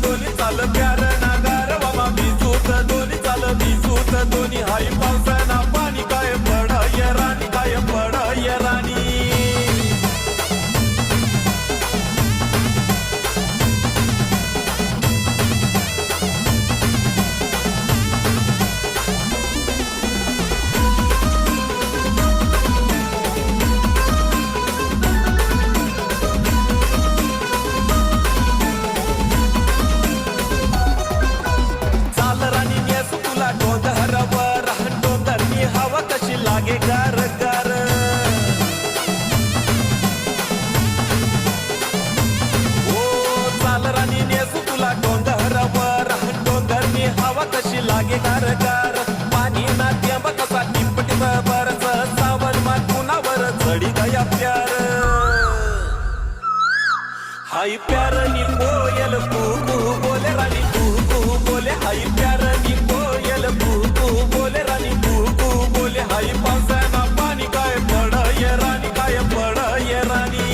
दोन्ही चाल प्यार नागार वामा भिजूत दोन्ही चाल भिजूत दोन्ही हाई पावसाना पाणी काय पड राणी काय पड राणी लागे गार गार ओ चाल राणी नेसू तुला डोंगरावर डोंगरनी हवा कशी लागे गार गार पाणी ना थेंब कसा टिपटिप बरस सावन मा कुणावर चढी गया प्यार हाई प्यार नी कोयल कू बोले राणी कू बोले हाई प्यार नी कोयल कू बोले राणी कू बोले हाई पावसाना पाणी काय पड राणी काय पड राणी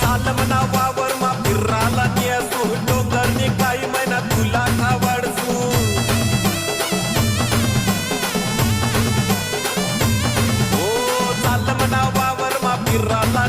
चाल मना वावर मा फिराला नेसू डोंगरनी काही महिना तुला आवडसू ओ चाल मना वावर मा फिराला